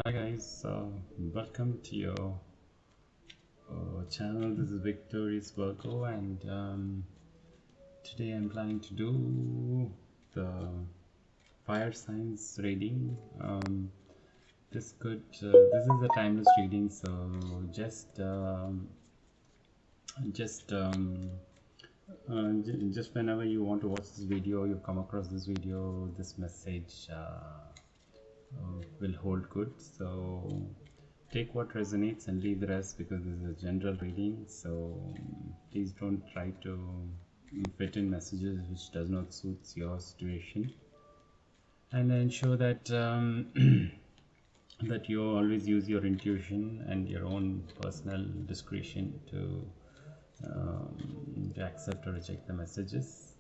Hi guys, welcome to your channel. This is Victorious Virgo, and today I'm planning to do the fire signs reading. This is a timeless reading, so just just um, just whenever you want to watch this video, you come across this video, this message will hold good. So take what resonates and leave the rest, because this is a general reading. So please don't try to fit in messages which does not suit your situation, and ensure that that you always use your intuition and your own personal discretion to accept or reject the messages.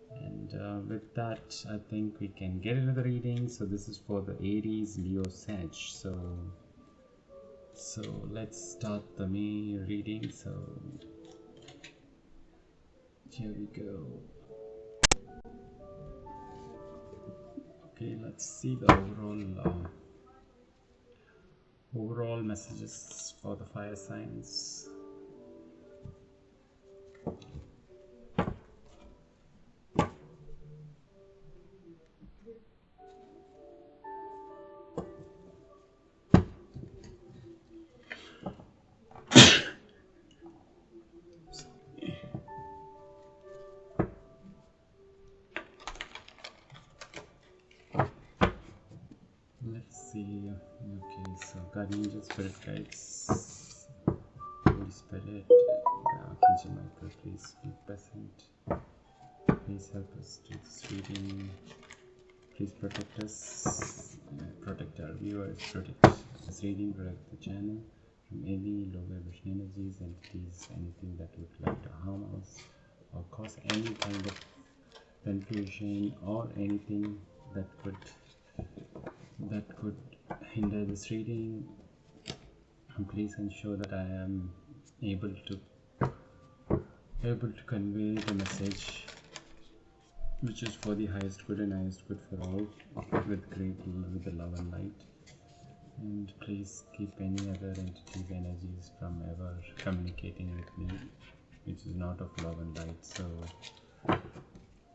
And with that, I think we can get into the reading. So this is for the Aries, Leo, Sag. So let's start the May reading. So here we go. Okay, let's see the overall messages for the fire signs. Let's see. Okay, so guardian angel, spirit guides, Holy Spirit, Archangel Michael, please be present. Please help us do this reading. Please protect us, protect our viewers, protect this reading, protect the channel from any low vibration energies, entities, anything that would like to harm us or cause any kind of confusion or anything that could hinder this reading. And please ensure that I am able to convey the message which is for the highest good and highest good for all, with the love and light. And please keep any other entities, energies from ever communicating with me which is not of love and light. So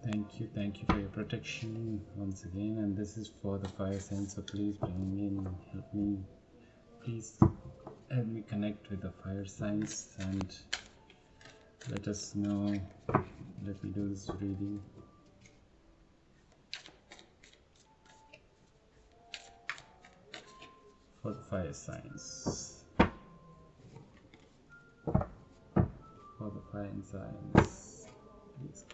thank you for your protection once again. And this is for the fire signs, so please bring in, help me, please help me connect with the fire signs and let us know. Let me do this reading. For the fire signs, please.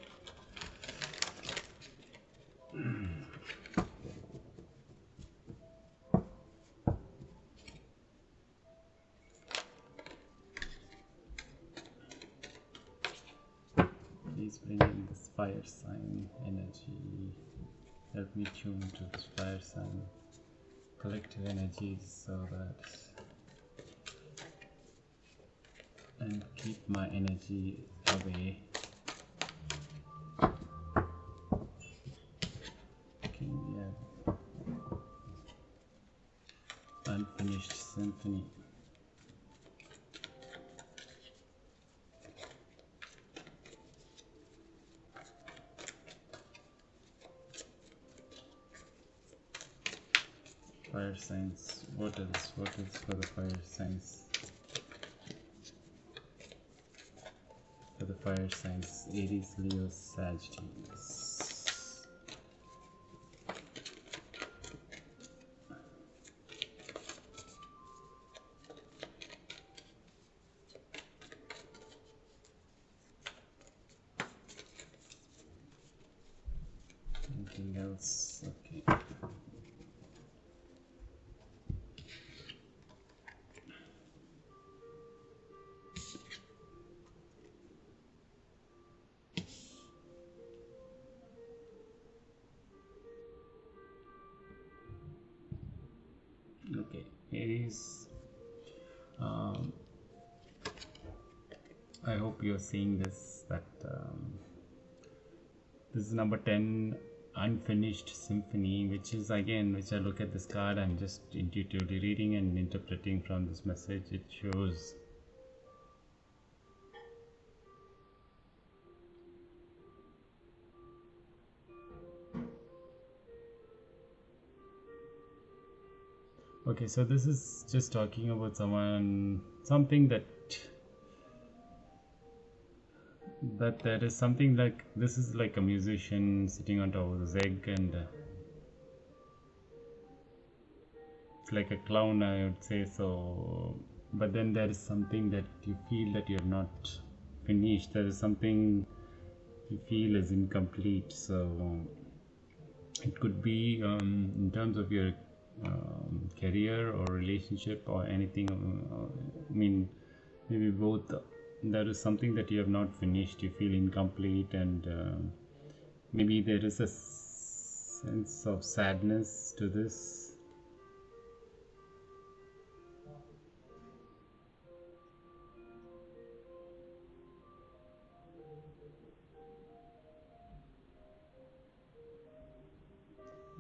Please bring in this fire sign energy. Help me tune to this fire sign collective energies, so that, and keep my energy away. Okay, yeah. Unfinished symphony. Fire signs. What else for the fire signs? For the fire signs, Aries, Leo, Sagittarius. Anything else? Okay. Okay, Aries. I hope you're seeing this, that this is number 10 unfinished symphony, which is again, which I look at this card, I'm just intuitively reading and interpreting from this message. It shows okay, so this is just talking about something that there is something like, this is like a musician sitting on top of his egg, and it's like a clown, I would say. So but then there is something that you feel that you're not finished, there is something you feel is incomplete. So it could be in terms of your career or relationship or anything. I mean, maybe both. There is something that you have not finished, you feel incomplete, and maybe there is a sense of sadness to this.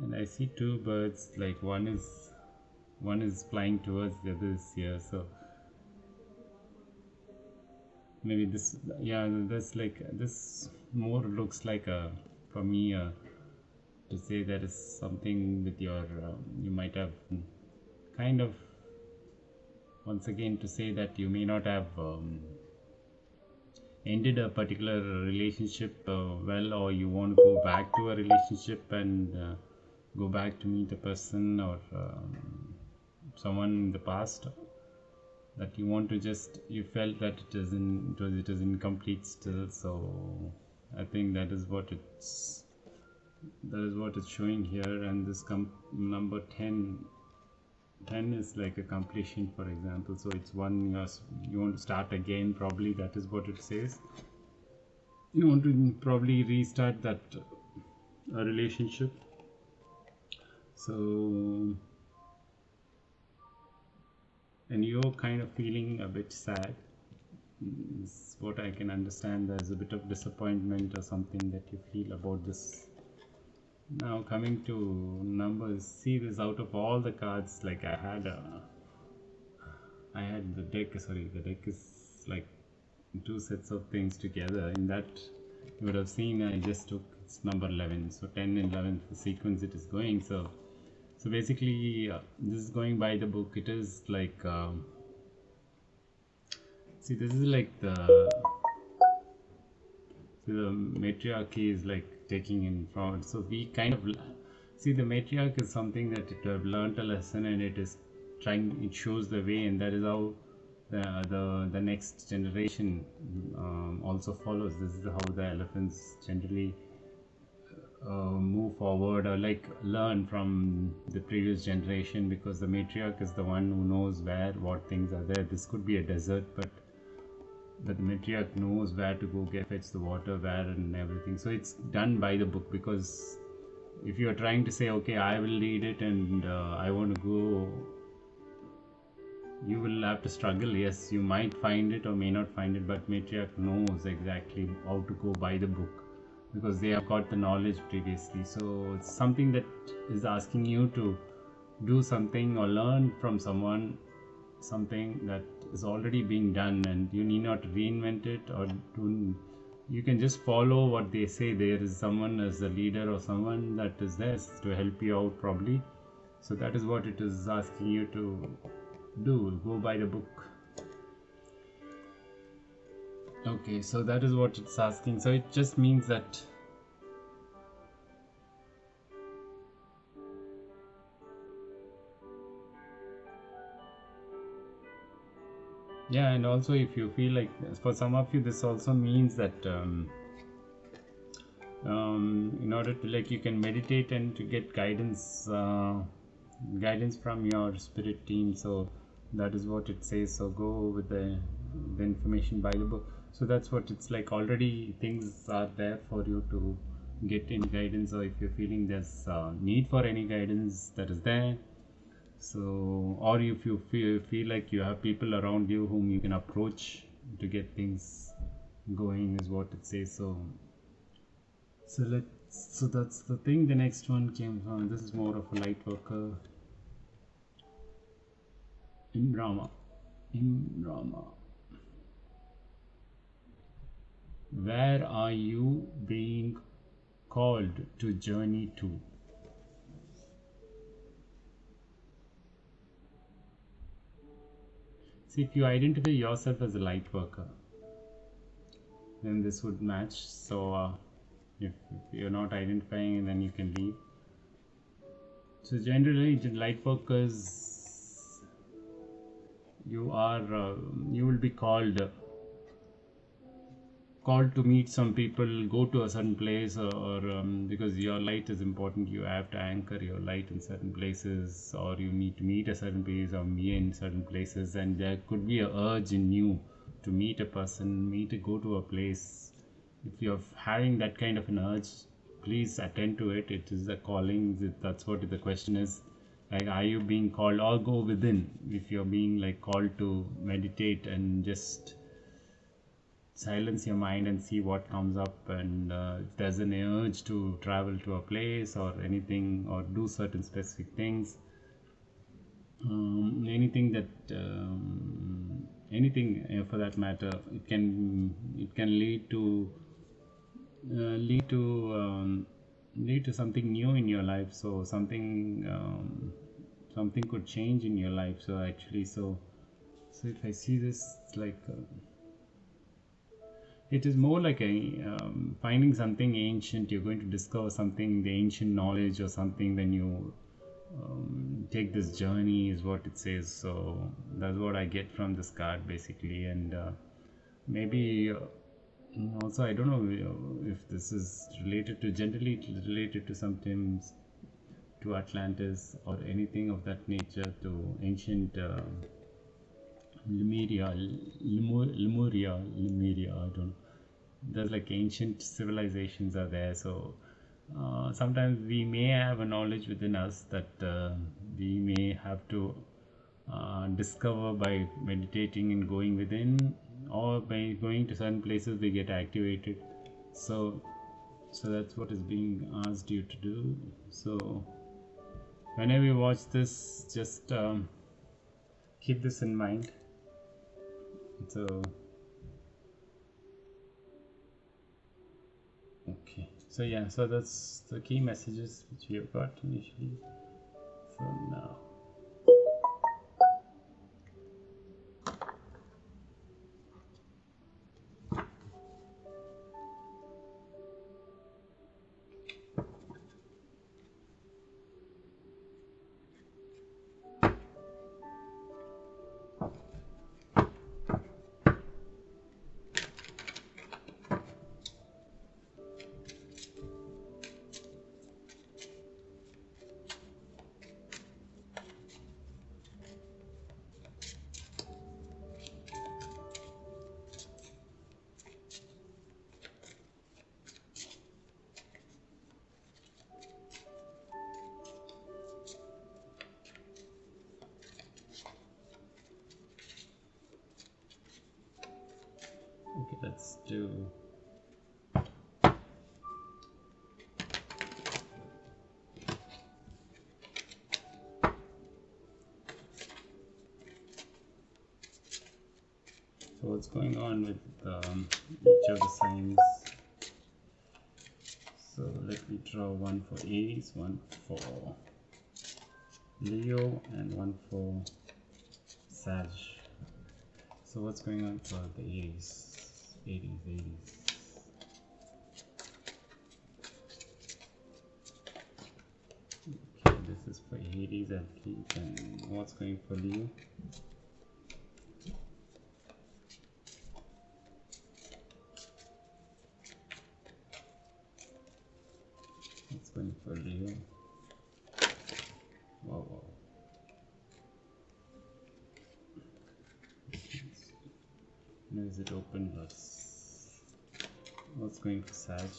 And I see two birds, like one is flying towards the other is here. So maybe this, yeah, that's like, this more looks like a, for me, to say there is something with your you might have kind of, once again, to say that you may not have ended a particular relationship well, or you want to go back to a relationship and go back to meet a person or someone in the past, that you want to just, you felt that it is incomplete still. So I think that is what it's showing here. And this number 10 is like a completion, for example. So it's one, you want to start again, probably. That is what it says. You want to probably restart that a relationship. So, and you're kind of feeling a bit sad, is what I can understand. There's a bit of disappointment or something that you feel about this. Now coming to numbers, see this, out of all the cards, like I had the deck, the deck is like two sets of things together. In that, you would have seen I just took, it's number 11, so 10 and 11, the sequence it is going. So basically this is going by the book. It is like see, this is like the matriarchy is like taking in front. So we kind of see, the matriarch is something that it have learned a lesson, and it is trying, it shows the way, and that is how the next generation also follows. This is how the elephants generally move forward, or like learn from the previous generation, because the matriarch is the one who knows what things are there. This could be a desert, but the matriarch knows where to go fetch the water, where, and everything. So it's done by the book, because if you are trying to say, okay, I will lead it and I want to go, you will have to struggle. Yes, you might find it or may not find it, but matriarch knows exactly how to go by the book, because they have got the knowledge previously. So it's something that is asking you to do something or learn from someone, something that is already being done, and you need not reinvent it or do. You can just follow what they say. There is someone as a leader or someone that is there to help you out, probably. So that is what it is asking you to do, go by the book. Okay, so that is what it's asking. So it just means that yeah, and also if you feel like, for some of you, this also means that in order to, like, you can meditate and to get guidance from your spirit team. So that is what it says. So go with the information by the book. So that's what it's like. Already things are there for you to get any guidance, or if you're feeling there's need for any guidance, that is there. So, or if you feel like you have people around you whom you can approach to get things going, is what it says. So So that's the thing. The next one came from, this is more of a light worker. In Brahma. Where are you being called to journey to? See, if you identify yourself as a light worker, then this would match. So if you're not identifying, then you can leave. So generally, light workers, you will be called to meet some people, go to a certain place, or because your light is important, you have to anchor your light in certain places, or you need to meet a certain place or be in certain places, and there could be a urge in you to meet a person, go to a place. If you're having that kind of an urge, please attend to it. It is a calling. That's what the question is. Like, are you being called, or go within? If you're being like called to meditate and just silence your mind and see what comes up, and if there's an urge to travel to a place or anything, or do certain specific things, anything for that matter, it can lead to something new in your life. So something could change in your life. So actually, so if I see this, like it is more like a finding something ancient. You're going to discover something, the ancient knowledge or something, when you take this journey, is what it says. So that's what I get from this card basically. And maybe also, I don't know if this is generally related to sometimes to Atlantis or anything of that nature, to ancient Lemuria, I don't know. There's like ancient civilizations are there. So sometimes we may have a knowledge within us that we may have to discover by meditating and going within, or by going to certain places we get activated. So that's what is being asked you to do. So whenever you watch this, just keep this in mind. So okay, so yeah, so that's the key messages which we have got initially. So now okay, let's do so what's going on with each of the signs. So let me draw one for Aries, one for Leo, and one for Sag. So what's going on for the Aries? Okay, this is for Aries at least. And what's going for Leo? What's going for Leo? Wow. Now is it open? What's going for Sag?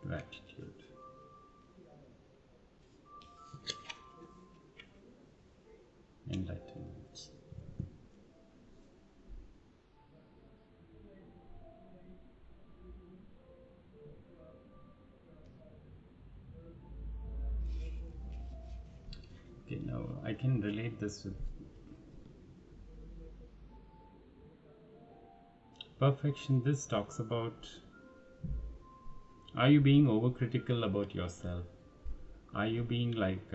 Gratitude. Enlightenment. Okay, now I can relate this with perfection. This talks about, are you being overcritical about yourself? Are you being like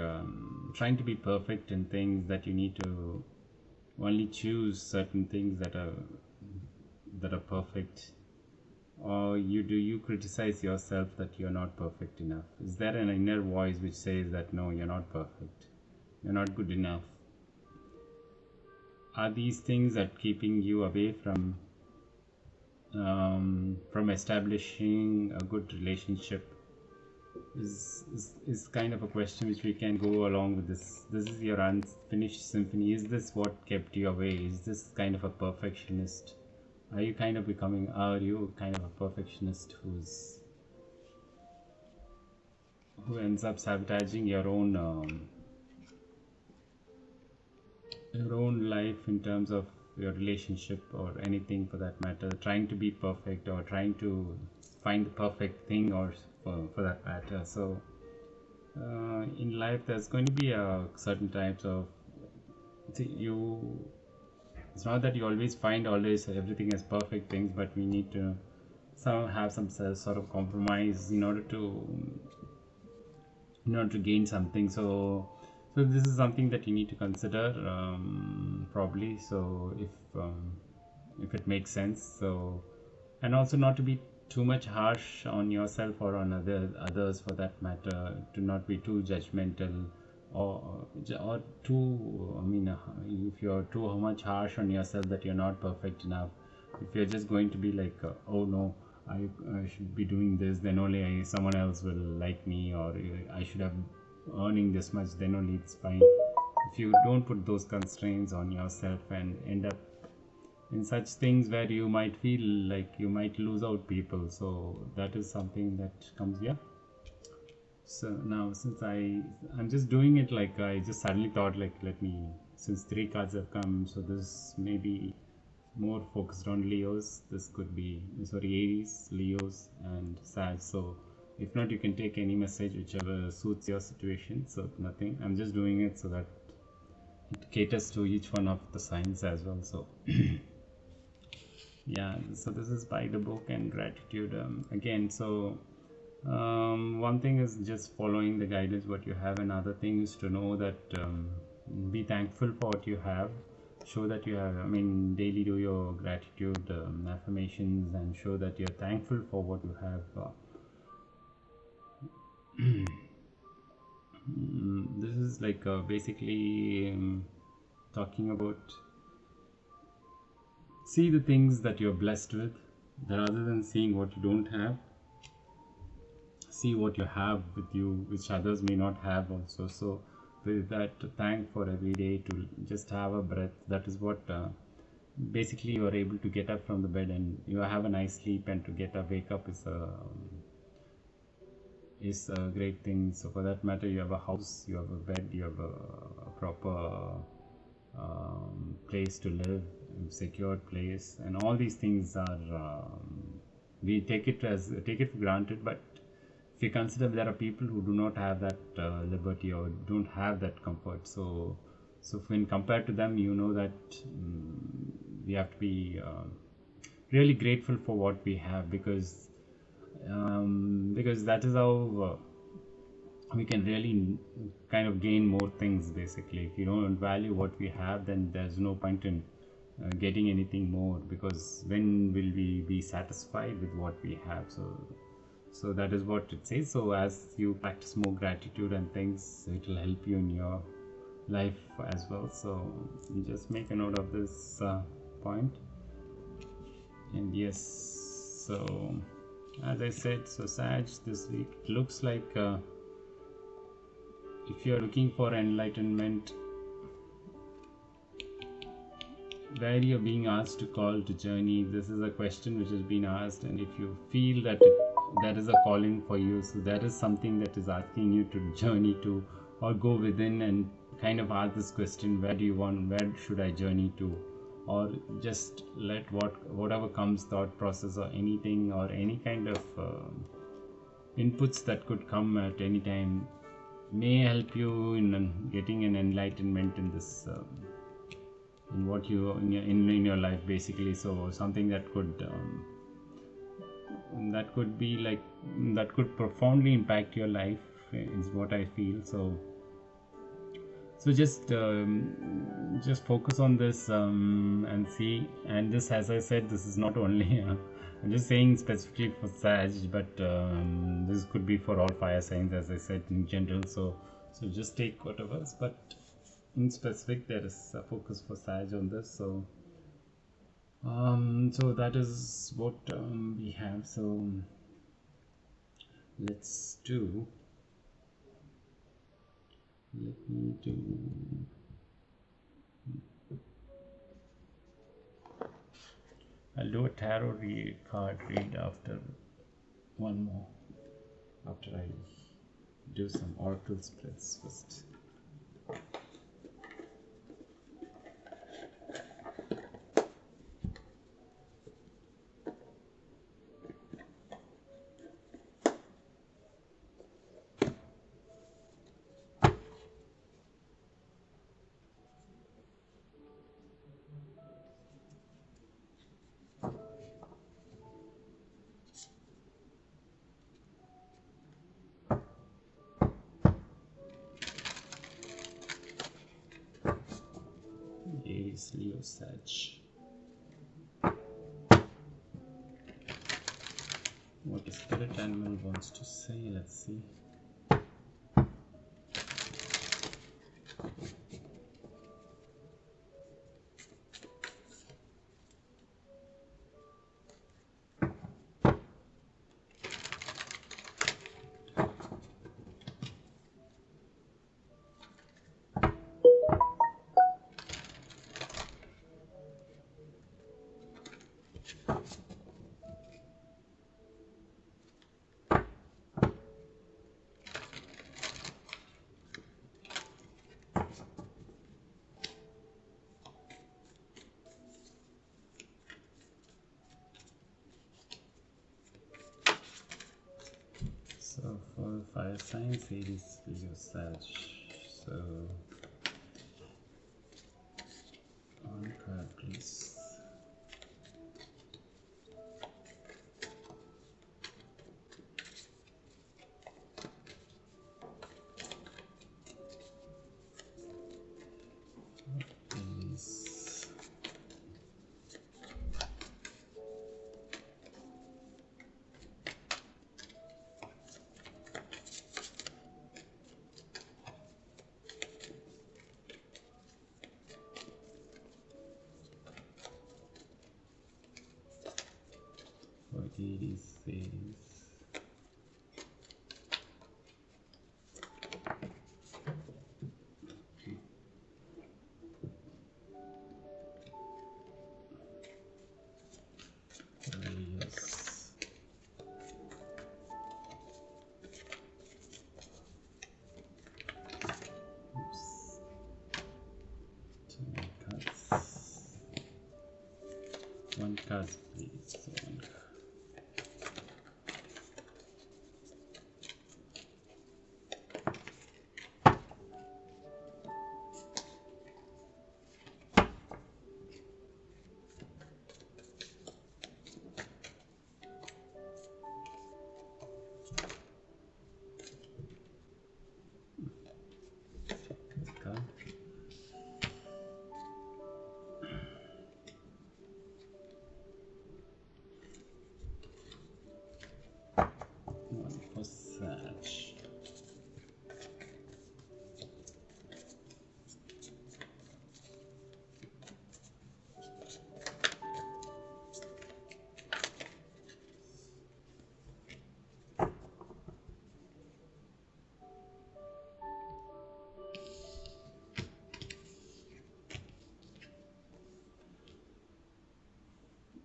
trying to be perfect in things that you need to only choose certain things that are perfect? Or do you criticize yourself that you're not perfect enough? Is there an inner voice which says that no, you're not perfect, you're not good enough? Are these things that keeping you away from establishing a good relationship? Is kind of a question which we can go along with this. This is your unfinished symphony. Is this what kept you away? Is this kind of a perfectionist? Are you kind of a perfectionist who ends up sabotaging your own life in terms of your relationship or anything for that matter, trying to be perfect or trying to find the perfect thing, or for that matter? So in life there's going to be certain types of, it's not that you always find always everything as perfect things, but we need to have some sort of compromise in order to gain something. So this is something that you need to consider, probably. So if it makes sense. So, and also not to be too much harsh on yourself or on others for that matter, to not be too judgmental or too, if you're too much harsh on yourself that you're not perfect enough, if you're just going to be like oh no, I should be doing this, then only someone else will like me, or I should have earning this much, then only it's fine. If you don't put those constraints on yourself and end up in such things where you might feel like you might lose out people, so that is something that comes here. So now, since I'm just doing it, like I just suddenly thought, like, let me, since 3 cards have come, so this may be more focused on Leos. This could be, sorry, Aries, Leos and Sag. So if not, you can take any message whichever suits your situation. So nothing, I'm just doing it so that it caters to each one of the signs as well. So yeah, so this is by the book and gratitude again. So one thing is just following the guidance what you have, and other thing is to know that be thankful for what you have. Show that you have, daily do your gratitude affirmations and show that you're thankful for what you have. This is like basically talking about, see the things that you're blessed with, rather than seeing what you don't have. See what you have with you, which others may not have also. So with that, thank for every day, to just have a breath. That is what basically you are able to get up from the bed and you have a nice sleep, and to wake up is a great thing. So for that matter, you have a house, you have a bed, you have a proper place to live, a secured place, and all these things are we take it for granted. But if you consider, there are people who do not have that liberty or don't have that comfort. So when compared to them, you know that we have to be really grateful for what we have, because that is how we can really kind of gain more things. Basically, if you don't value what we have, then there's no point in getting anything more, because when will we be satisfied with what we have? So that is what it says. So as you practice more gratitude and things, it will help you in your life as well. So you just make a note of this point. And yes, so as I said, so Sag, this week it looks like if you're looking for enlightenment, where you're being asked to call to journey, this is a question which has been asked. And if you feel that there is a calling for you. So there is something that is asking you to journey to, or go within and kind of ask this question: where do you want? Where should I journey to? Or just let whatever comes, thought process or anything, or any kind of inputs that could come at any time, may help you in getting an enlightenment in this in what you in your life, basically. So something that could be like, that could profoundly impact your life, is what I feel. So just focus on this and see. And this, as I said, this is not only I'm just saying specifically for Sag, but this could be for all fire signs, as I said, in general. So just take whatever, but in specific there is a focus for Sag on this. So so that is what we have. So let me do I'll do a tarot card read after one more, after I do some oracle splits first. Aries, Leo, Sag. What the spirit animal wants to say, let's see. So for fire signs, Aries, Leo, Sag. So one card, please. Aries. For Aries, Leos. Oops. Two cards. One card, please. One card. Card. One for Sag.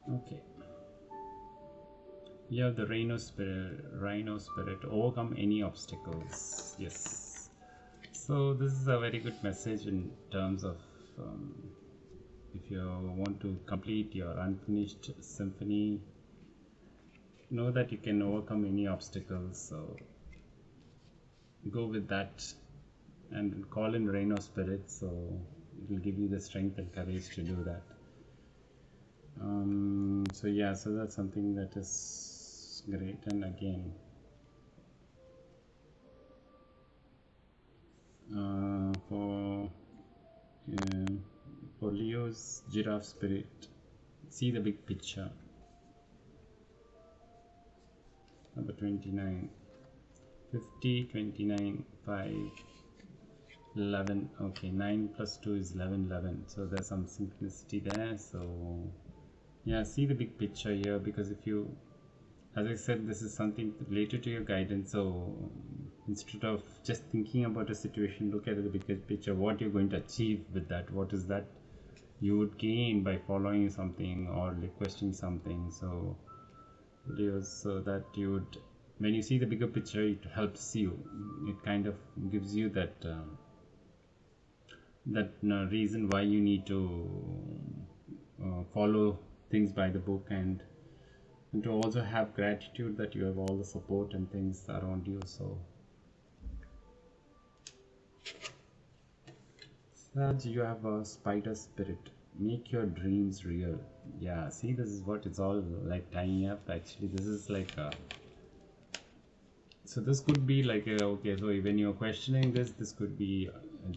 Okay. You have the Rhino Spirit, overcome any obstacles. Yes. So this is a very good message in terms of if you want to complete your unfinished symphony, know that you can overcome any obstacles. So go with that and call in Rhino Spirit. So it will give you the strength and courage to do that. So yeah, so that's something that is great. And again, for Leo's Giraffe Spirit, see the big picture. Number 29, 50, 29, 5, 11. Okay, 9 plus 2 is 11, 11. So there's some synchronicity there. So yeah, see the big picture here, because if you, as I said, this is something related to your guidance. So instead of just thinking about a situation, look at the bigger picture, what you're going to achieve with that, what is that you would gain by following something or requesting something. So that you would, when you see the bigger picture, it helps you, it kind of gives you that reason why you need to follow things by the book, and to also have gratitude that you have all the support and things around you. So Saj, you have a Spider Spirit, make your dreams real. Yeah, see, this is what it's all like tying up. Actually, this is like so this could be like okay, so when you're questioning this could be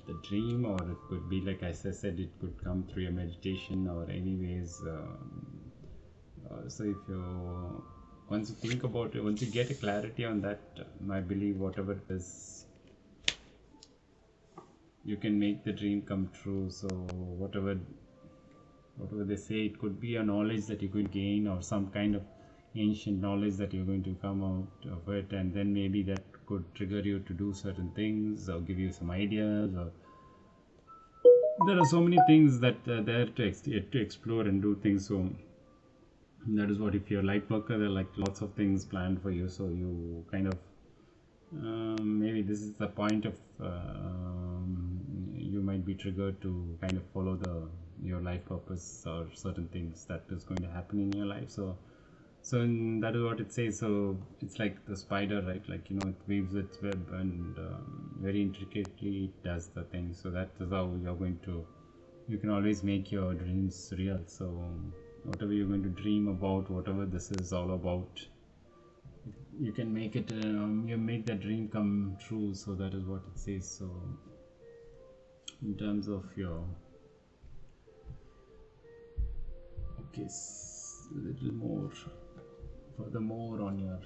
the dream, or it could be, like as I said, it could come through your meditation, or anyways. So if you, once you think about it, once you get a clarity on that, I believe whatever it is, you can make the dream come true. So whatever they say, it could be a knowledge that you could gain, or some kind of ancient knowledge that you're going to come out of it, and then maybe that could trigger you to do certain things, or give you some ideas, or there are so many things that there to explore and do things. So that is what, if you're a light worker, there are like lots of things planned for you. So you kind of maybe this is the point of you might be triggered to kind of follow your life purpose, or certain things that is going to happen in your life. So that is what it says. So it's like the spider, right? Like, it weaves its web, and very intricately it does the thing. So that is how you can always make your dreams real. So whatever you're going to dream about, whatever this is all about, you can make it, you make that dream come true. So that is what it says. So in terms of your, okay, a little more, furthermore on your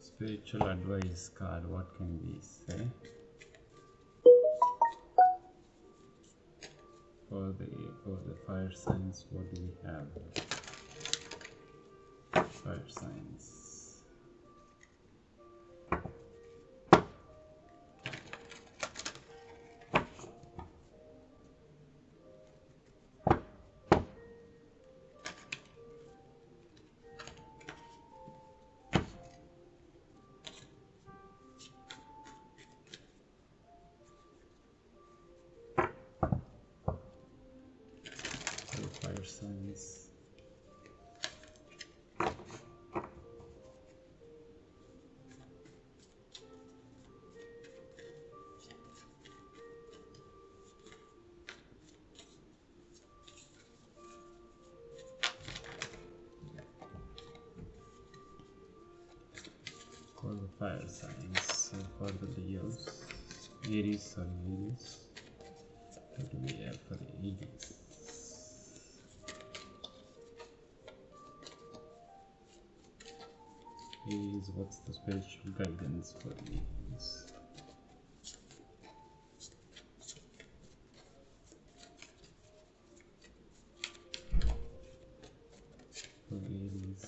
spiritual advice card, what can we say for the fire signs? What do we have? Fire signs. Fire signs. For the fire signs, so for the Leos, Aries, what do we have for the Aries? Aries, what's the spiritual guidance for Aries? For Aries.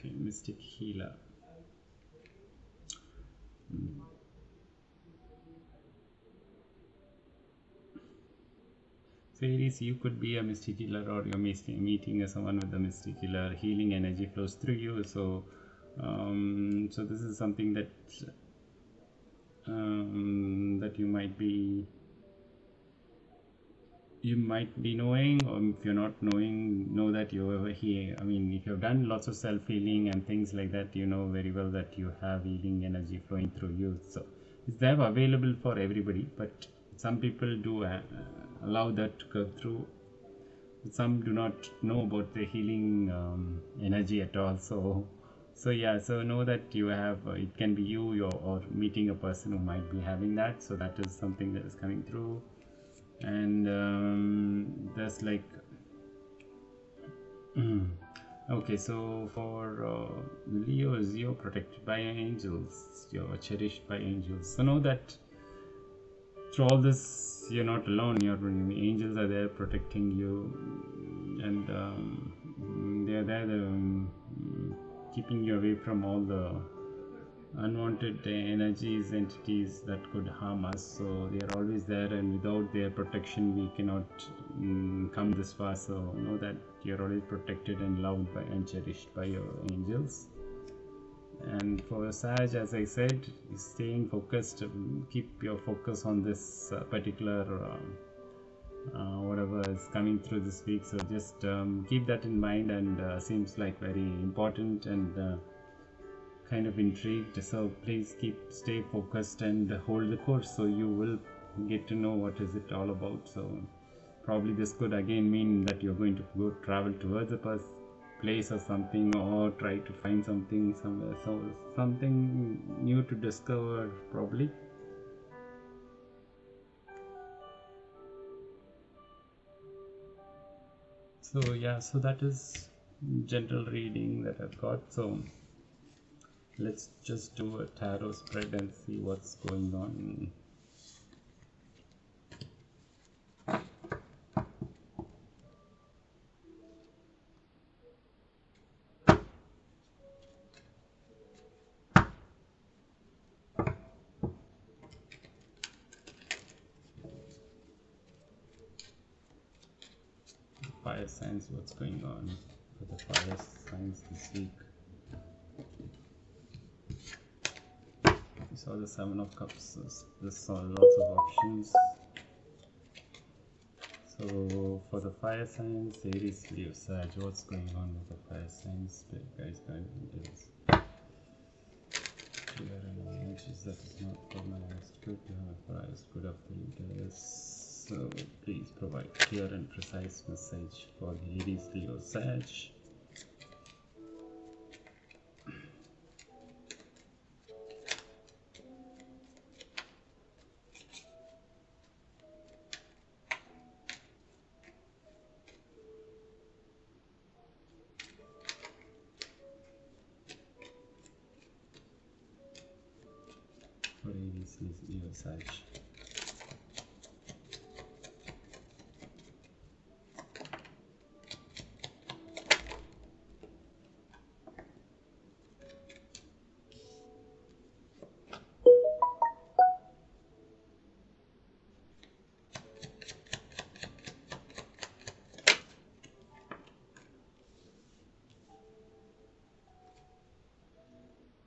mystic healer. So Aries, you could be a mystic healer, or you're meeting someone with a mystic healer. Healing energy flows through you. So, so this is something that that you might be knowing, or if you're not knowing, know that you are here. I mean, if you've done lots of self-healing and things like that, you know very well that you have healing energy flowing through you. So it's there available for everybody, but some people do allow that to go through. Some do not know about the healing energy at all. So yeah, so know that you have it can be you, or meeting a person who might be having that. So that is something that is coming through. And there's like okay, so for Leos, you're protected by angels, you're cherished by angels. So know that through all this, you're not alone. Your angels are there protecting you, and they're there keeping you away from all the unwanted energies, entities that could harm us. So they are always there, and without their protection we cannot come this far. So know that you're always protected and loved by and cherished by your angels. And for Sag, as I said, staying focused, keep your focus on this particular whatever is coming through this week. So just keep that in mind, and seems like very important and kind of intrigued. So please stay focused and hold the course, so you will get to know what is it all about. So probably this could again mean that you're going to go travel towards a place or something, or try to find something somewhere, so something new to discover probably. So yeah, so that is general reading that I've got. So let's just do a tarot spread and see what's going on. Fire signs, what's going on for the fire signs this week? We saw the 7 of Cups. This saw lots of options. So for the fire signs, Aries, Leo, Sag, what's going on with the fire signs? Spirit guys, guidance. Clear and energies that is not for my highest good. You have a highest good of the leaders. So please provide clear and precise message for the Aries, Leo, Sag. For Aries, Leo, Sag.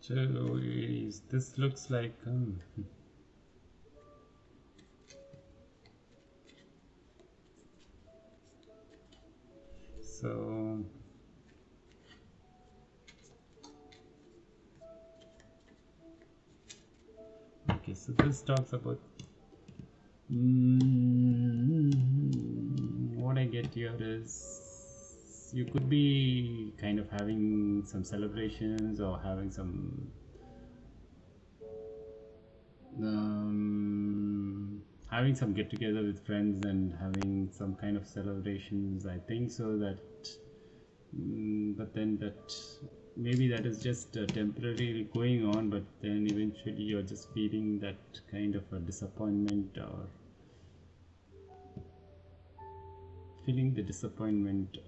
So this looks like so okay, so this talks about what I get here is you could be kind of having some celebrations, or having some get together with friends and having some kind of celebrations, I think so. That but then that maybe that is just temporarily going on, but then eventually you're just feeling that kind of a disappointment, or feeling the disappointment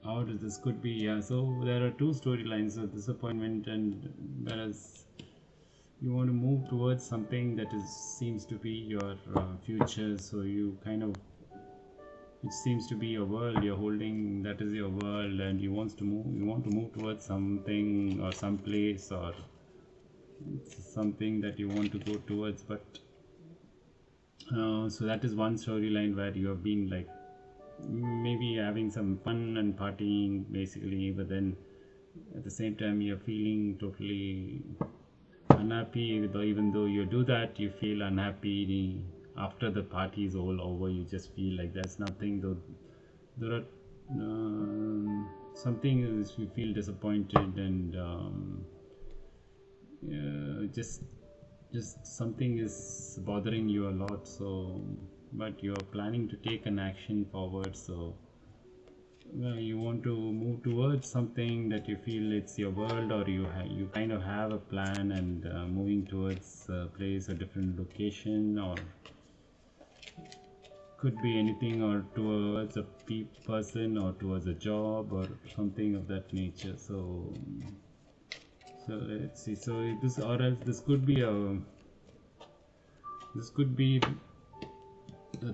how does this could be? Yeah, so there are two storylines, so disappointment, and whereas you want to move towards something that is seems to be your future, so you kind of, it seems to be your world you're holding, that is your world, and you want to move towards something or some place, or something that you want to go towards. But so that is one storyline where you have been like maybe having some fun and partying basically, but then at the same time you're feeling totally unhappy with, even though you do that, you feel unhappy after the party is all over. You just feel like there's nothing, though there are something is, you feel disappointed, and just something is bothering you a lot. So but you're planning to take an action forward, so you want to move towards something that you feel it's your world, or you kind of have a plan, and moving towards a place, a different location, or could be anything, or towards a person, or towards a job, or something of that nature. So let's see, so this, or else this could be a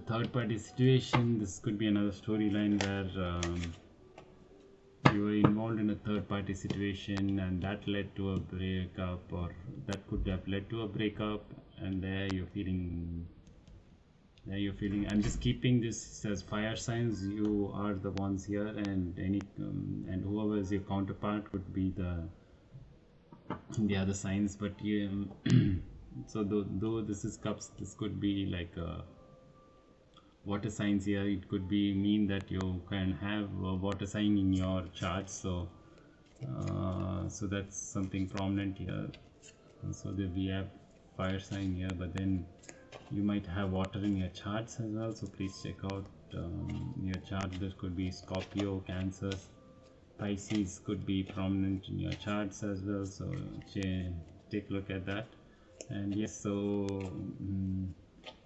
third party situation. This could be another storyline where you were involved in a third party situation, and that led to a breakup, or that could have led to a breakup, and there you're feeling, I'm just keeping this as fire signs. You are the ones here, and any and whoever is your counterpart could be the other signs. But you so though this is cups, this could be like water signs here. It could be mean that you can have a water sign in your chart, so so that's something prominent here. So that we have fire sign here, but then you might have water in your charts as well, so please check out your chart. There could be Scorpio, Cancer, Pisces could be prominent in your charts as well, so take a look at that. And yes, so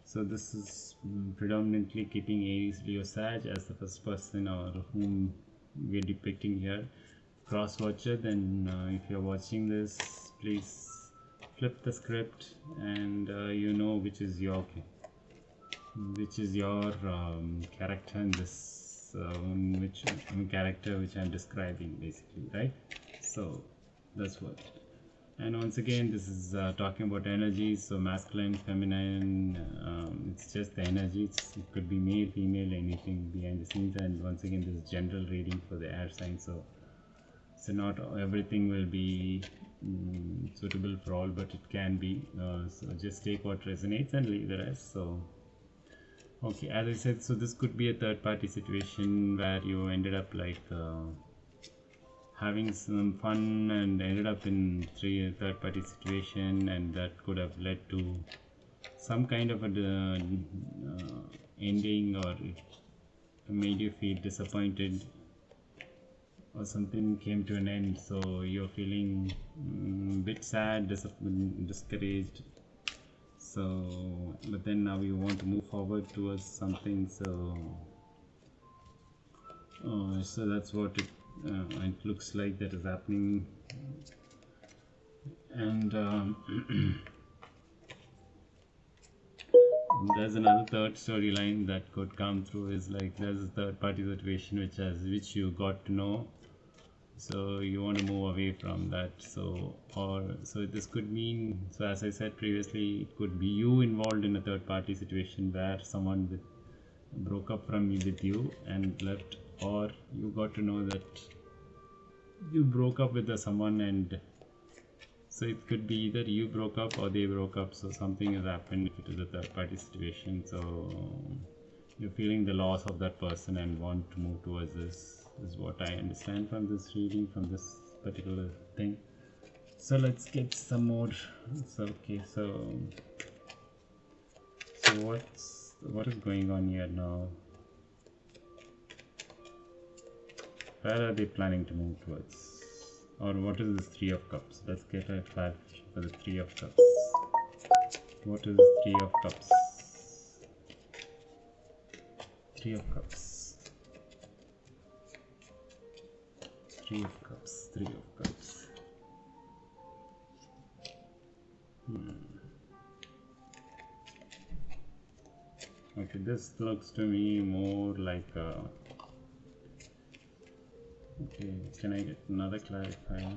so this is predominantly keeping Aries, Leo, Sag as the first person, or whom we are depicting here. Cross watcher, then if you're watching this, please flip the script, and you know which is your character in this which character which I'm describing basically, right? So that's what. And once again, this is talking about energies, so masculine, feminine, it's just the energies. It could be male, female, anything behind the scenes. And once again, this is general reading for the air sign, so not everything will be suitable for all, but it can be. So just take what resonates and leave the rest. So okay, as I said, so this could be a third party situation where you ended up like having some fun and ended up in third party situation, and that could have led to some kind of a ending, or it made you feel disappointed, or something came to an end, so you're feeling a bit sad, discouraged. So but then now you want to move forward towards something, so so that's what it looks like that is happening. And there's another third storyline that could come through, is like there's a third party situation which you got to know, so you want to move away from that. So so this could mean, so as I said previously, it could be you involved in a third party situation where someone broke up with you and left, or you got to know that you broke up with someone, and so it could be either you broke up or they broke up. So something has happened if it is a third party situation, so you're feeling the loss of that person and want to move towards this, is what I understand from this reading, from this particular thing. So let's get some more. So okay, so what is going on here now? Where are they planning to move towards? Or what is this Three of Cups? Let's get a clarification for the Three of Cups. What is the Three of Cups? Three of Cups. Three of Cups, Three of Cups. Okay, this looks to me more like okay, can I get another clarifier?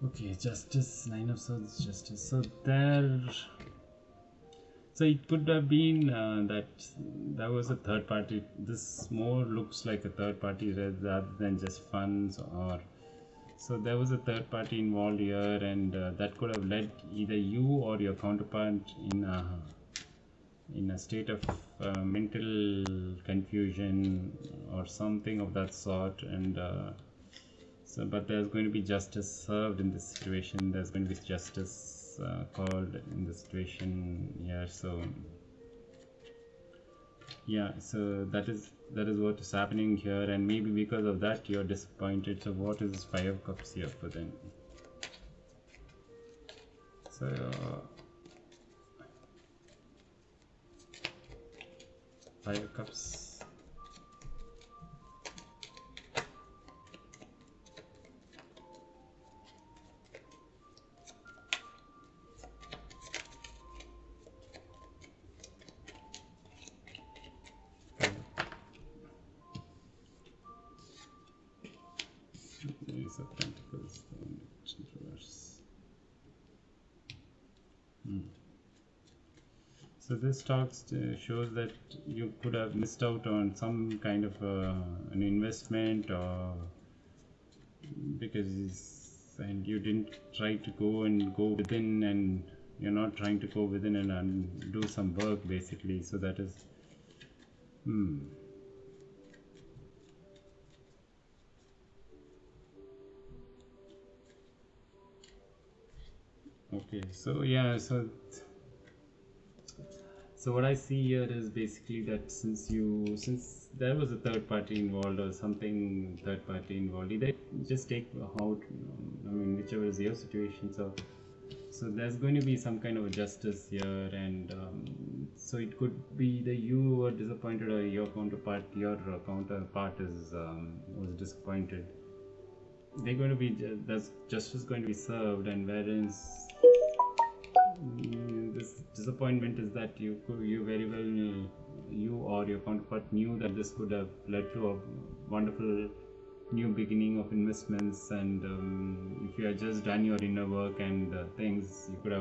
Okay, Justice, Nine of Swords, Justice. So there, so it could have been that there was a third party. This more looks like a third party rather than just funds, or so there was a third party involved here, and that could have led either you or your counterpart in a state of mental confusion or something of that sort, and so, but there's going to be justice served in this situation. There's going to be justice called in this situation here. So, yeah. So that is what is happening here, and maybe because of that you're disappointed. So, what is Five of Cups here for them? So, Five of Cups. Ace of Pentacles, reverse. So this shows that you could have missed out on some kind of an investment, or and you didn't try to go within, and you're not trying to go within and do some work basically. So that is okay. So yeah, so what I see here is basically that since there was a third party involved or something third party involved, either just take out, I mean, whichever is your situation. So there's going to be some kind of a justice here, and so it could be that you were disappointed or your counterpart is was disappointed. They're going to be that's justice going to be served, and whereas this disappointment is that you very well you or your counterpart knew that this could have led to a wonderful new beginning of investments, and if you had just done your inner work and things, you could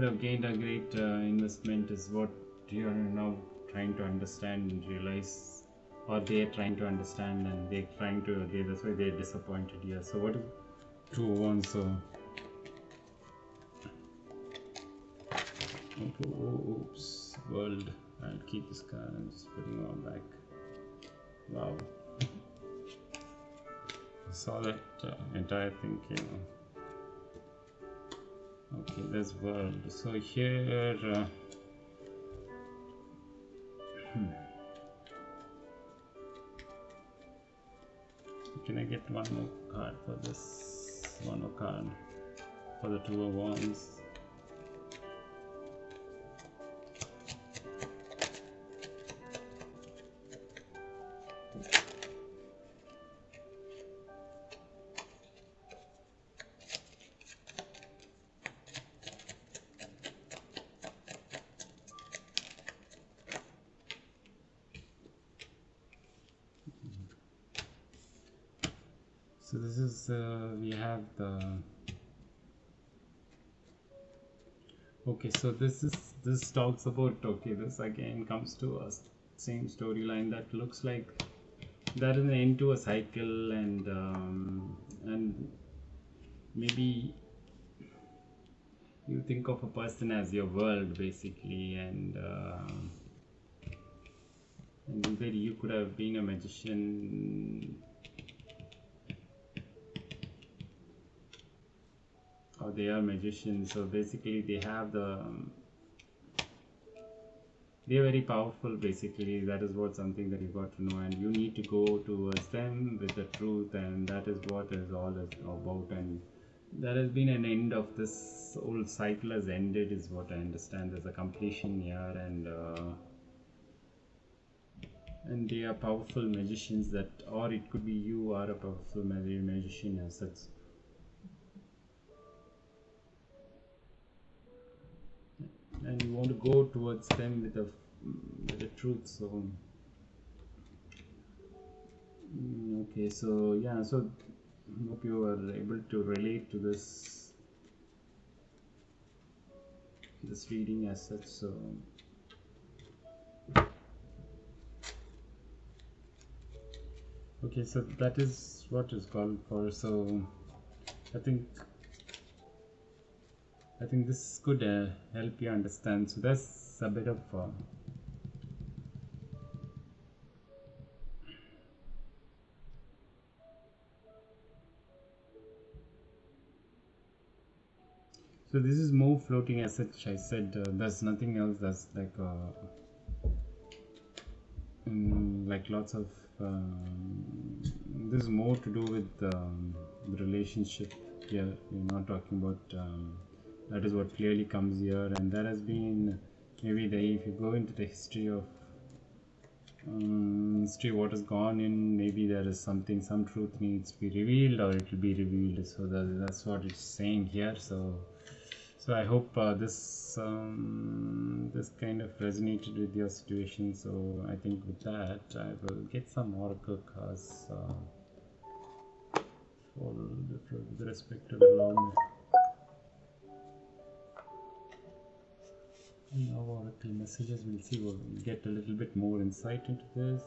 have gained a great investment, is what you are now trying to understand and realize, or they're trying to understand, and that's why they're disappointed here. So what is Two of Wands? So oops, world. I'll keep this card. I'm just putting it all back. Wow. I saw that entire thing, Okay, there's world. So here, can I get one more card for this? One more card for the Two of Wands. So this is we have the okay. So this talks about this again comes to a same storyline that looks like there is an end to a cycle, and maybe you think of a person as your world basically, and either you could have been a magician, or they are magicians. So basically they have the They're very powerful basically. That is what something that you got to know, and you need to go towards them with the truth, and that is what is all about. And there has been an end of this old cycle has ended is what I understand. There's a completion here, and they are powerful magicians that, or it could be you are a powerful magician as such. And you want to go towards them with the truth. So okay, so yeah, so hope you are able to relate to this reading as such. So okay, so that is what is called for. So I think this could help you understand. So that's a bit of so this is more floating as such. I said there's nothing else. That's like lots of this is more to do with the relationship here. We're not talking about that is what clearly comes here, and there has been maybe if you go into the history of what has gone in, maybe there is some truth needs to be revealed, or it will be revealed. So that's what it's saying here. So I hope this this kind of resonated with your situation. So I think with that I will get some oracle cards with respect to the long. Now oracle messages, we'll see, we'll get a little bit more insight into this.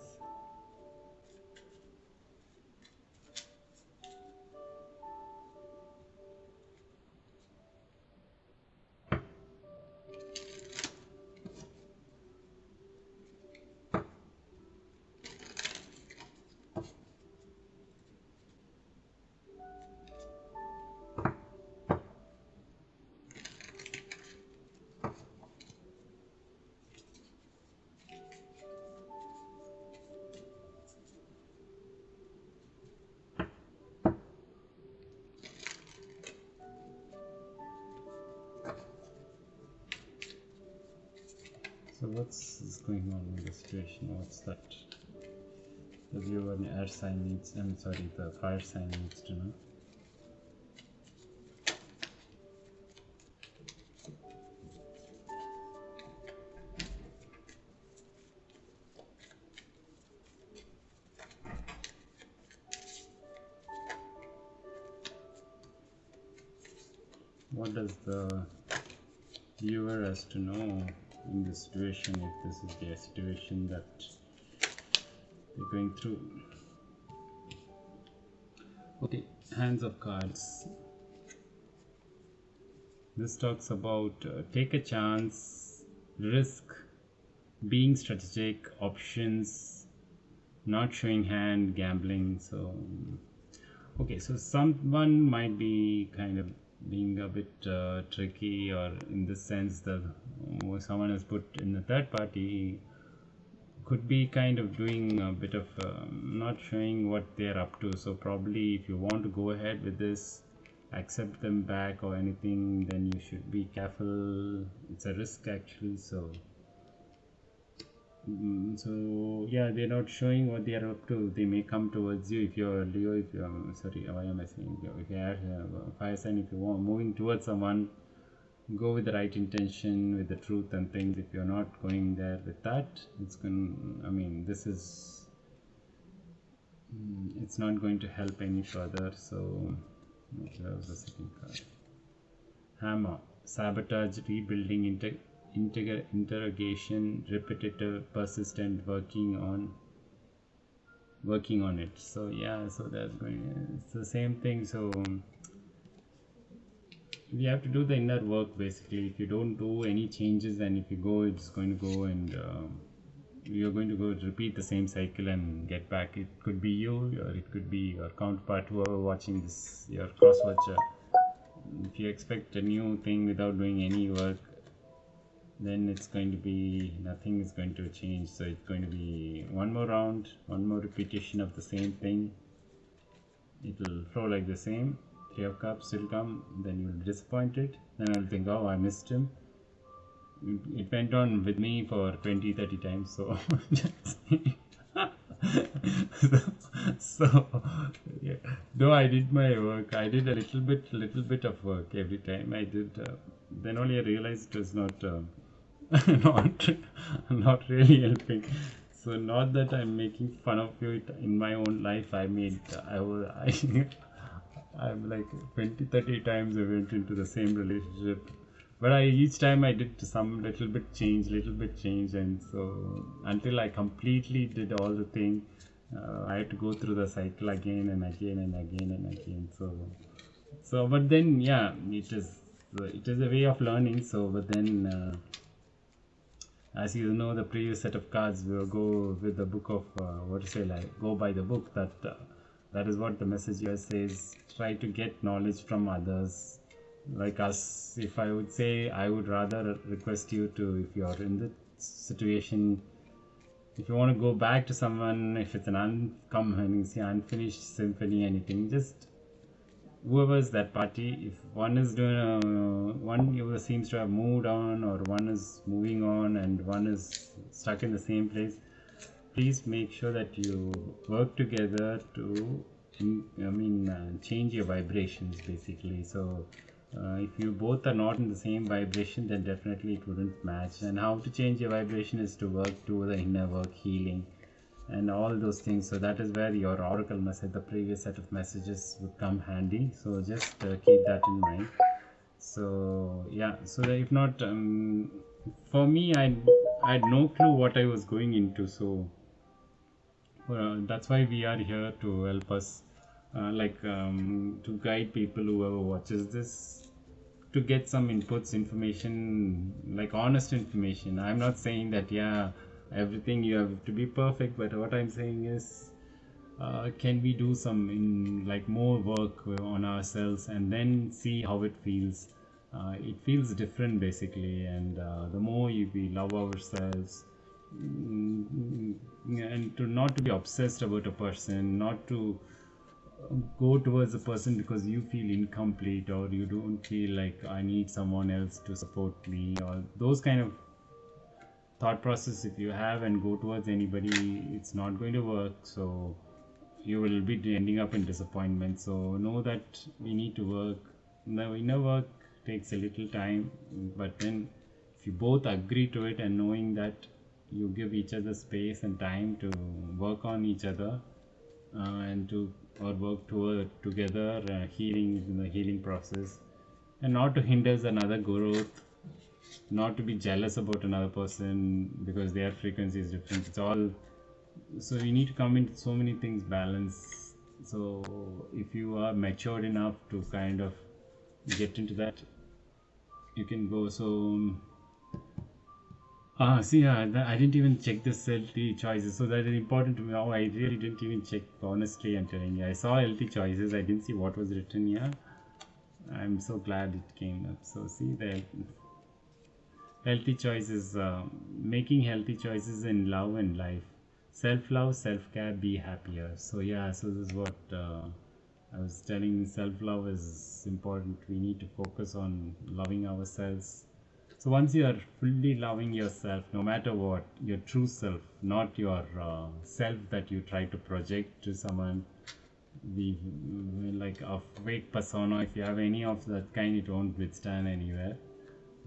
So what's going on in the situation? What's that? The viewer and air sign needs, the fire sign needs to know. What does the viewer has to know in this situation, if this is the situation that they're going through? Okay, hands of cards. This talks about take a chance, risk, being strategic, options, not showing hand, gambling. So okay, so someone might be kind of being a bit tricky, or in the sense that someone has put in the third party could be kind of doing a bit of not showing what they're up to. So probably if you want to go ahead with this, accept them back or anything, then you should be careful. It's a risk actually. So so yeah, they're not showing what they are up to. They may come towards you if you're Leo, if you're sorry, why am I saying if you're fire sign, if you want moving towards someone, go with the right intention, with the truth and things. If you're not going there with that, it's going, I mean, this is it's not going to help any further. So okay, that was the second card. Hammer, sabotage, rebuilding, interrogation, repetitive, persistent, working on it. So yeah, so that's going, it's the same thing. So we have to do the inner work basically. If you don't do any changes, and if you go, it's going to go, and you're going to go repeat the same cycle and get back. It could be you, or it could be your counterpart, whoever watching this, your cross watcher. If you expect a new thing without doing any work, then it's going to be, nothing is going to change. So it's going to be one more round, one more repetition of the same thing. It will flow like the same. Three of Cups will come, then you'll be disappointed, then I'll think, oh, I missed him. It went on with me for 20-30 times. So so yeah, though I did my work, I did a little bit of work every time I did, then only I realized it was not not not really helping. So not that I'm making fun of you, in my own life I made, I'm like 20-30 times I went into the same relationship, but each time I did some little bit change, and so until I completely did all the thing, I had to go through the cycle again and again and again and again. So but then yeah, it is a way of learning. So but then as you know, the previous set of cards will go with the book of what to say, like go by the book. That is what the message here says. Try to get knowledge from others like us. If I would say, I would rather request you to, if you're in the situation, if you want to go back to someone, if it's an unfinished symphony, anything, just whoever's that party, if one is doing one you seems to have moved on, or one is moving on and one is stuck in the same place, please make sure that you work together to change your vibrations basically. So if you both are not in the same vibration, then definitely it wouldn't match. And how to change your vibration is to work to the inner work, healing and all those things. So that is where your oracle message, the previous set of messages, would come handy. So just keep that in mind. So yeah, so that if not, for me, I had no clue what I was going into. So that's why we are here, to help us, to guide people, whoever watches this, to get some inputs, information, like honest information. I'm not saying that yeah, everything you have to be perfect, but what I'm saying is, can we do some more work on ourselves and then see how it feels. It feels different basically, and the more we love ourselves, and to not to be obsessed about a person, not to go towards a person because you feel incomplete, or you don't feel like I need someone else to support me, or those kind of thought process if you have and go towards anybody, it's not going to work. So you will be ending up in disappointment. So know that we need to work. The inner work takes a little time, but then if you both agree to it, and knowing that you give each other space and time to work on each other, and to or work toward together, healing in the healing process, and not to hinder another growth, not to be jealous about another person because their frequency is different. It's all, so you need to come into so many things balance. So if you are matured enough to kind of get into that, you can go. So see, I didn't even check the LT choices, so that is important to me. Oh, I really didn't even check, honestly, I'm telling you. I saw LT choices, I didn't see what was written here. I'm so glad it came up. So see, the healthy choices, making healthy choices in love and life, self-love, self-care, be happier. So yeah, so this is what I was telling. Self-love is important. We need to focus on loving ourselves. So once you are fully loving yourself, no matter what, your true self, not your self that you try to project to someone, like a fake persona. If you have any of that kind, it won't withstand anywhere.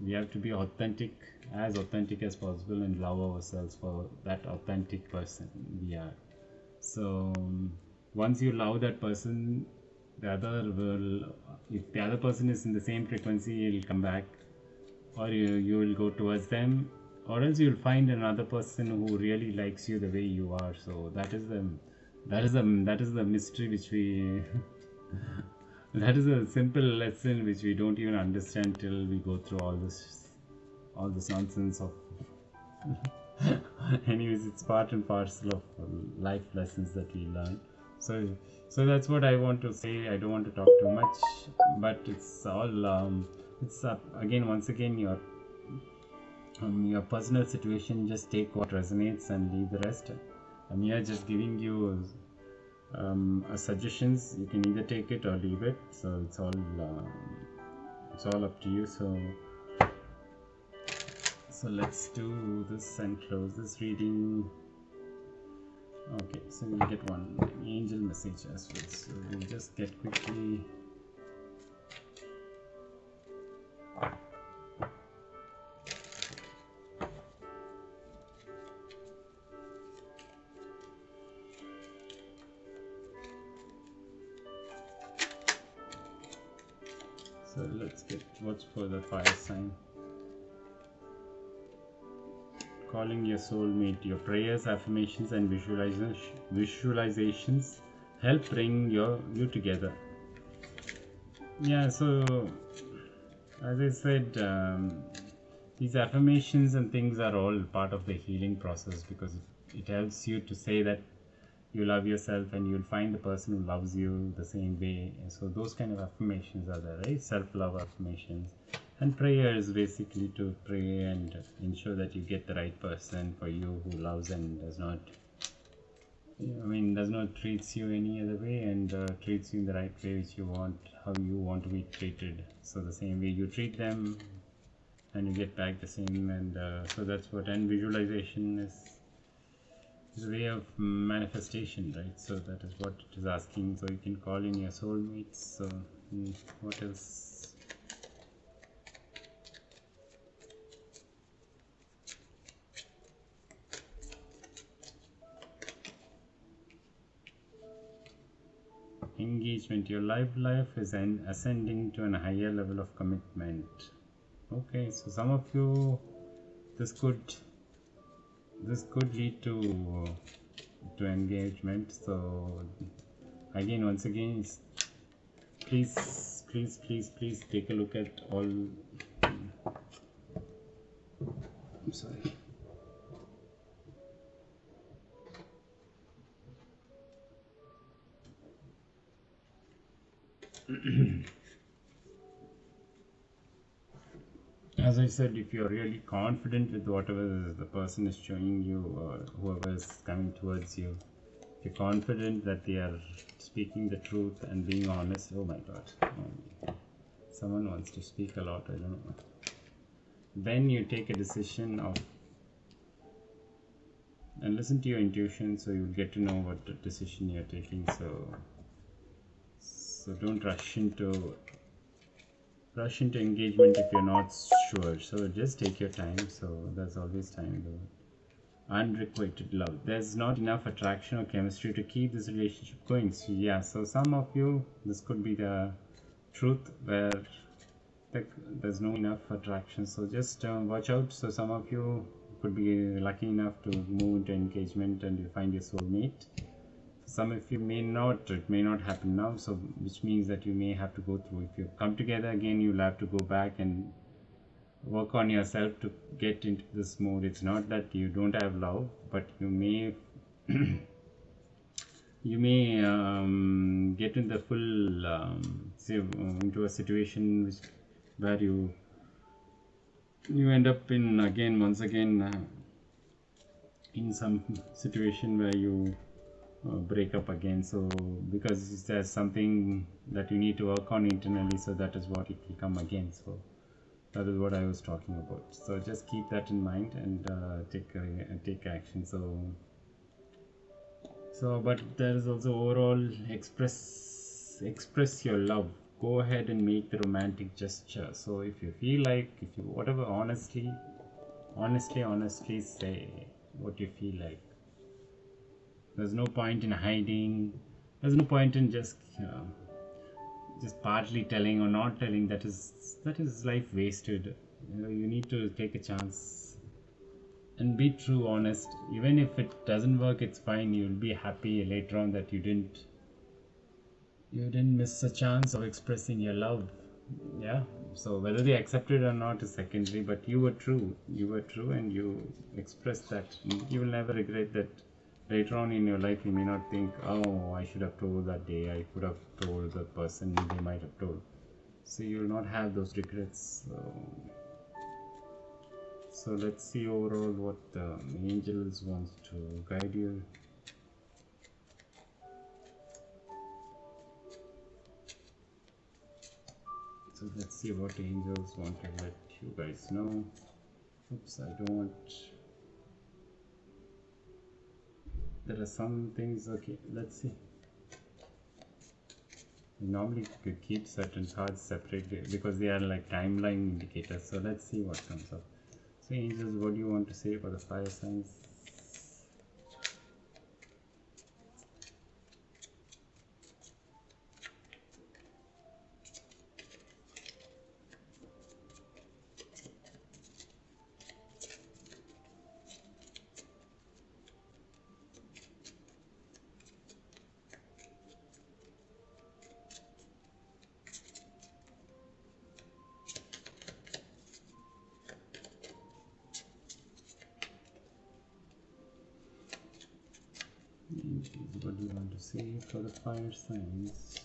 We have to be authentic as possible, and love ourselves for that authentic person we are. So once you love that person, the other will, if the other person is in the same frequency, he'll come back, or you will go towards them, or else you'll find another person who really likes you the way you are. So that is the mystery which we that is a simple lesson which we don't even understand till we go through all this nonsense of anyways, it's part and parcel of life lessons that we learn. So that's what I want to say. I don't want to talk too much, but it's all it's again, once again, your your personal situation, just take what resonates and leave the rest. I'm here just giving you suggestions. You can either take it or leave it, so it's all up to you. So let's do this and close this reading. Okay, so we'll get one angel message as well, so we'll just get quickly. So let's get what's for the fire sign. Calling your soulmate. Your prayers, affirmations and visualizations help bring you together. Yeah, so as I said, these affirmations and things are all part of the healing process, because it helps you to say that you love yourself and you'll find the person who loves you the same way. So those kind of affirmations are there, right? Self-love affirmations. And prayers, basically to pray and ensure that you get the right person for you, who loves and does not treats you any other way, and treats you in the right way which you want, how you want to be treated. So the same way you treat them and you get back the same. And so that's what. And visualization is a way of manifestation, right? So that is what it is asking. So you can call in your soulmates. So what else? Engagement. Your life is ascending to a higher level of commitment. Okay, so some of you, this could lead to engagement. So again, once again, please take a look at all. I'm sorry. As I said, if you're really confident with whatever the person is showing you, or whoever is coming towards you, if you're confident that they are speaking the truth and being honest. Oh my god, someone wants to speak a lot, I don't know. Then you take a decision of, and listen to your intuition, so you'll get to know what decision you're taking. So don't rush into engagement if you're not sure. So just take your time. So there's always time though. Unrequited love. There's not enough attraction or chemistry to keep this relationship going. So yeah, so some of you, this could be the truth, where there's no enough attraction. So just watch out. So some of you could be lucky enough to move into engagement and you find your soulmate. Some of you may not, it may not happen now, so which means that you may have to go through. If you come together again, you'll have to go back and work on yourself to get into this mode. It's not that you don't have love, but you may get in the full into a situation where you end up in once again in some situation where you break up again. So because there's something that you need to work on internally, so that is what it will come again. So that is what I was talking about. So just keep that in mind and take action. So but there is also overall express your love. Go ahead and make the romantic gesture. So if you feel like, if you whatever, honestly say what you feel like. There's no point in hiding. There's no point in just partly telling or not telling. That is life wasted. You need to take a chance and be true, honest. Even if it doesn't work, it's fine. You'll be happy later on that you didn't miss a chance of expressing your love. Yeah. So whether they accept it or not is secondary, but you were true. And you expressed that. You will never regret that. Later on in your life, you may not think, oh, I should have told that day, I could have told the person, they might have told. So you will not have those regrets. So let's see overall what the angels wants to guide you. So let's see what angels want to let you guys know. Oops, I don't want. There are some things. Okay, let's see. We normally keep certain cards separately because they are like timeline indicators. So let's see what comes up. So angels, what do you want to say for the fire signs? Angels, what do you want to say for the fire signs?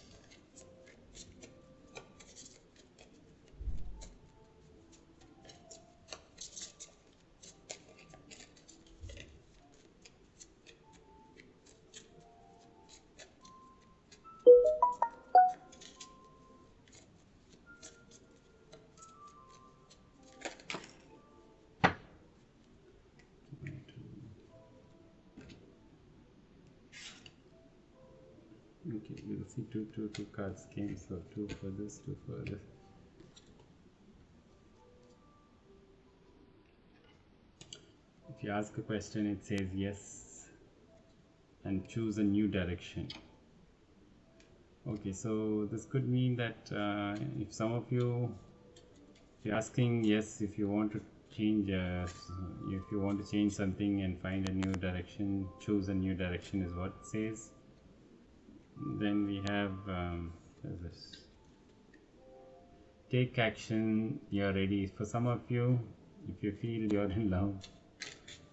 Okay, we'll see two cards came, so two for this, two for this. If you ask a question, it says yes and choose a new direction. Okay, so this could mean that if some of you, if you're asking yes, if you want to change, if you want to change something and find a new direction, choose a new direction is what it says. Then we have this. Take action, you're ready. For some of you, if you feel you're in love,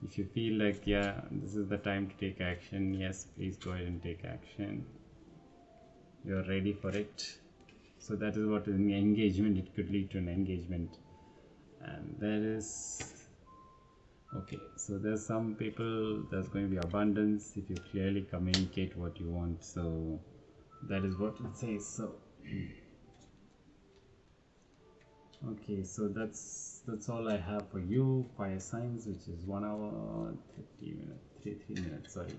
if you feel like, yeah, this is the time to take action, yes, please go ahead and take action. You're ready for it. So that is what is an engagement. It could lead to an engagement. And there is, okay, so there's some people, there's going to be abundance if you clearly communicate what you want. So that is what it says. So okay, so that's all I have for you, fire signs, which is 1 hour 30 minutes, 3 minutes. Sorry.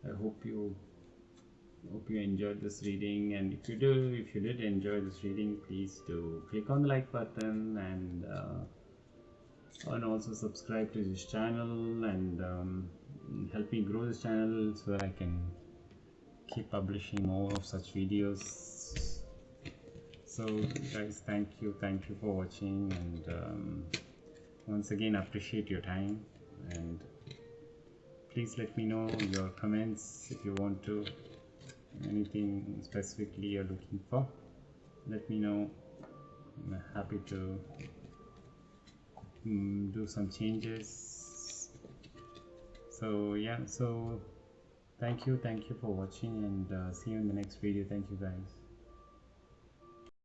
I hope you enjoyed this reading, and if you did enjoy this reading, please do click on the like button and also subscribe to this channel and help me grow this channel so that I can keep publishing more of such videos. So guys, thank you for watching, and once again appreciate your time, and please let me know your comments if you want to, anything specifically you're looking for, let me know. I'm happy to do some changes. So yeah, so thank you for watching, and see you in the next video. Thank you guys.